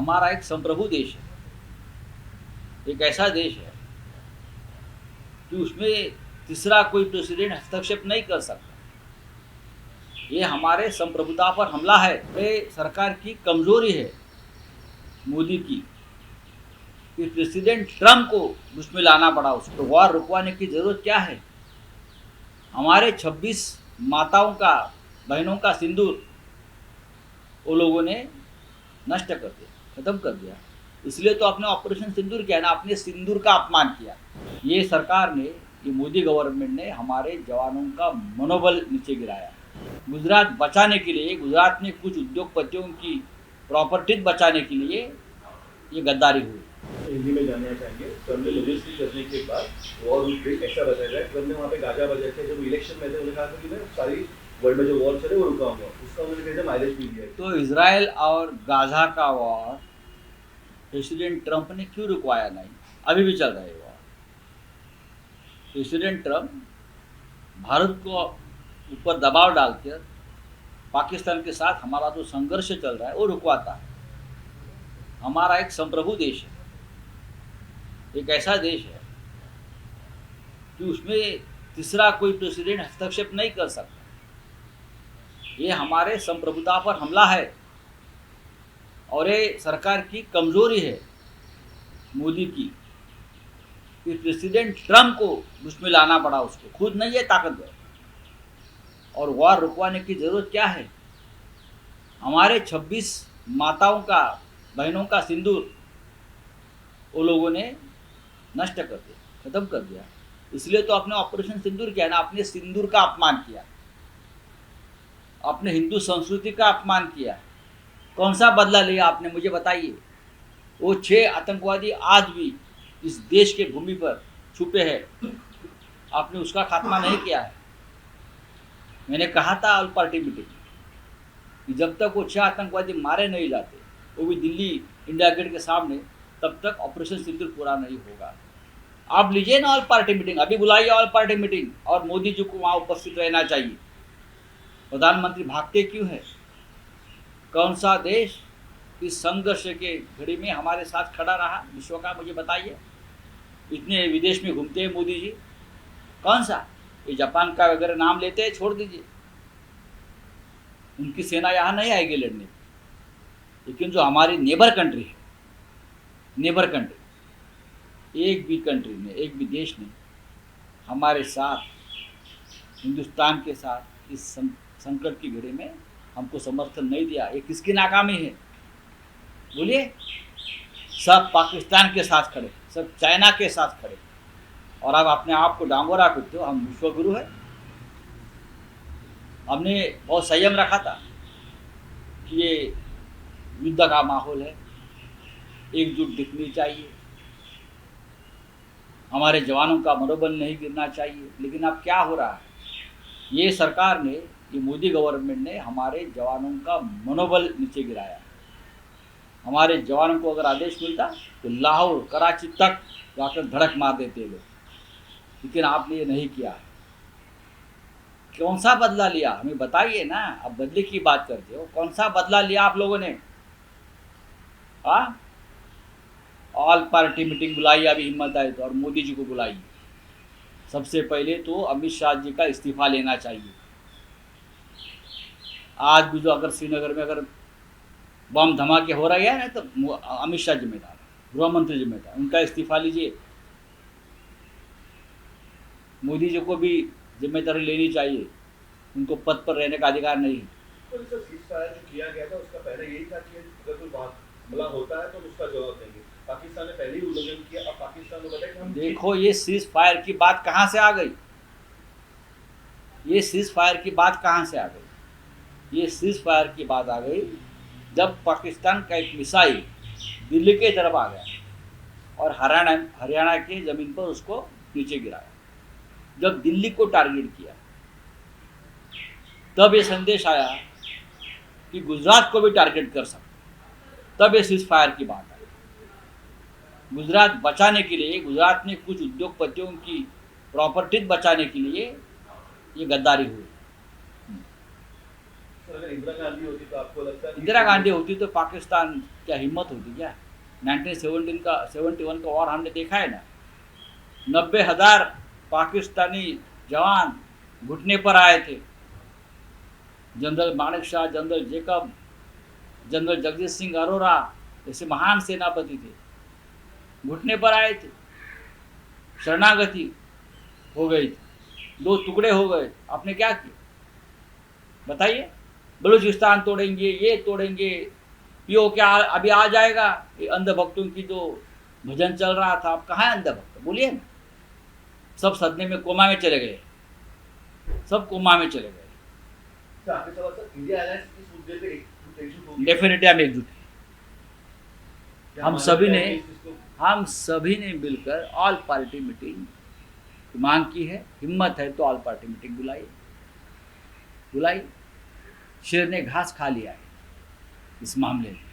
हमारा एक संप्रभु देश है, एक ऐसा देश है कि उसमें तीसरा कोई प्रेसिडेंट हस्तक्षेप नहीं कर सकता। ये हमारे संप्रभुता पर हमला है। ये सरकार की कमजोरी है मोदी की कि प्रेसिडेंट ट्रम्प को उसमें लाना पड़ा। उसको वॉर रुकवाने की जरूरत क्या है? हमारे 26 माताओं का, बहनों का सिंदूर वो लोगों ने नष्ट कर दिया, खत्म कर दिया। इसलिए तो आपने ऑपरेशन सिंदूर किया ना, आपने सिंदूर का अपमान किया। ये सरकार ने, ये मोदी गवर्नमेंट ने हमारे जवानों का मनोबल नीचे गिराया। गुजरात बचाने के लिए, गुजरात में कुछ उद्योगपतियों की प्रॉपर्टीज बचाने के लिए ये गद्दारी हुई। हिंदी में जानना चाहेंगे, ट्रम्प ने लेजिस्लेट करने के बाद वॉर ऐसा बताया गया। ट्रम्प ने वहाँ पे गाजा बजाया था जब इलेक्शन में थे, उन्होंने कहा था कि मैं सारी वर्ल्ड में जो वॉर चले वो रुकाऊंगा। उसका उन्होंने कहा माइलेज भी दिया। तो इजराइल और गाजा का वॉर प्रेसिडेंट ट्रम्प ने क्यों रुकवाया नहीं? अभी भी चल रहा है वॉर। प्रेसिडेंट ट्रम्प भारत को ऊपर दबाव डालकर पाकिस्तान के साथ हमारा जो संघर्ष चल रहा है वो रुकवाता है। हमारा एक संप्रभु देश है, एक ऐसा देश है कि उसमें तीसरा कोई प्रेसिडेंट हस्तक्षेप नहीं कर सकता। ये हमारे संप्रभुता पर हमला है और ये सरकार की कमजोरी है मोदी की कि प्रेसिडेंट ट्रम्प को उसमें लाना पड़ा। उसको खुद नहीं है ताकतवर, और वॉर रुकवाने की जरूरत क्या है? हमारे 26 माताओं का, बहनों का सिंदूर वो लोगों ने नष्ट कर दिया, खत्म कर दिया। इसलिए तो आपने ऑपरेशन सिंदूर किया ना, आपने सिंदूर का अपमान किया, आपने हिंदू संस्कृति का अपमान किया। कौन सा बदला लिया आपने, मुझे बताइए। वो 6 आतंकवादी आज भी इस देश के भूमि पर छुपे हैं, आपने उसका खात्मा नहीं किया है। मैंने कहा था ऑल पार्टी मीटिंग कि जब तक वो 6 आतंकवादी मारे नहीं जाते, वो भी दिल्ली इंडिया गेट के सामने, तब तक ऑपरेशन सिंदूर पूरा नहीं होगा। आप लीजिए ना ऑल पार्टी मीटिंग, अभी बुलाइए ऑल पार्टी मीटिंग, और मोदी जी को वहाँ उपस्थित रहना चाहिए। प्रधानमंत्री भागते क्यों है? कौन सा देश इस संघर्ष के घड़ी में हमारे साथ खड़ा रहा विश्व का, मुझे बताइए। इतने विदेश में घूमते हैं मोदी जी, कौन सा? ये जापान का वगैरह नाम लेते हैं, छोड़ दीजिए, उनकी सेना यहाँ नहीं आएगी लड़ने। लेकिन जो हमारी नेबर कंट्री है, नेबर कंट्री, एक भी कंट्री ने, एक भी देश ने हमारे साथ, हिंदुस्तान के साथ इस संकट की घड़ी में हमको समर्थन नहीं दिया। ये किसकी नाकामी है बोलिए? सब पाकिस्तान के साथ खड़े, सब चाइना के साथ खड़े, और अब अपने आप को डांगोरा पीटते हो हम विश्वगुरु है। हमने बहुत संयम रखा था कि ये युद्ध का माहौल है, एकजुट दिखनी चाहिए, हमारे जवानों का मनोबल नहीं गिरना चाहिए। लेकिन अब क्या हो रहा है? ये सरकार ने, ये मोदी गवर्नमेंट ने हमारे जवानों का मनोबल नीचे गिराया। हमारे जवानों को अगर आदेश मिलता तो लाहौर, कराची तक जाकर धड़क मार देते लोग, लेकिन आपने ये नहीं किया। कौन सा बदला लिया हमें बताइए ना। अब बदले की बात करते हो, कौन सा बदला लिया आप लोगों ने? ऑल पार्टी मीटिंग बुलाई, अभी हिम्मत आए तो, और मोदी जी को बुलाइए। सबसे पहले तो अमित शाह जी का इस्तीफा लेना चाहिए। आज भी जो अगर श्रीनगर में अगर बम धमाके हो रहे हैं ना, तो अमित शाह जिम्मेदार, गृह मंत्री जिम्मेदार, उनका इस्तीफा लीजिए। मोदी जी को भी जिम्मेदारी लेनी चाहिए, उनको पद पर रहने का अधिकार नहीं है। तो जो सीज़फायर जो किया गया था उसका पहले यही था कि अगर कोई हमला होता है तो उसका जवाब देंगे। पाकिस्तान ने पहले ही उल्लंघन किया। अब पाकिस्तान को बताया कि हम देखो ये सीज फायर की बात कहाँ से आ गई? ये सीज फायर की बात कहाँ से आ गई? ये सीज फायर की बात आ गई जब पाकिस्तान का एक मिसाइल दिल्ली के तरफ आ गया और हरियाणा के ज़मीन पर उसको नीचे गिराया। जब दिल्ली को टारगेट किया तब ये संदेश आया कि गुजरात को भी टारगेट कर सकते, तब ये सीज फायर की बात आई। गुजरात बचाने के लिए, गुजरात में कुछ उद्योगपतियों की प्रॉपर्टीज बचाने के लिए ये गद्दारी हुई। अगर अगर इंदिरा गांधी होती तो आपको लगता है कि- इंदिरा गांधी होती तो पाकिस्तान क्या हिम्मत होती क्या? 1971 का वॉर हमने देखा है ना, 90,000 पाकिस्तानी जवान घुटने पर आए थे। General Manek Shah, general Jacob, general Jagjit Singh Arora ऐसे महान सेनापति थे, घुटने पर आए थे, शरणागति हो गई थी, 2 टुकड़े हो गए। आपने क्या किया बताइए? बलूचिस्तान तोड़ेंगे, ये तोड़ेंगे, पीओ क्या अभी आ जाएगा। ये अंधभक्तों की जो भजन चल रहा था, अब कहाँ है अंधभक्त? बोलिए ना। सब सदमे में कोमा में चले गए, सब कोमा में चले गए। तो आपके सवाल सर, इंडिया अलायंस किस मुद्दे पे एकजुट होगी? डेफिनेटली हम एकजुट हैं। क्या हम मानते सभी हैं ने कि इसको- हम सभी ने मिलकर ऑल पार्टी मीटिंग की मांग की है। हिम्मत है तो ऑल पार्टी मीटिंग बुलाइए, बुलाइए। शेर ने घास खा लिया है इस मामले में।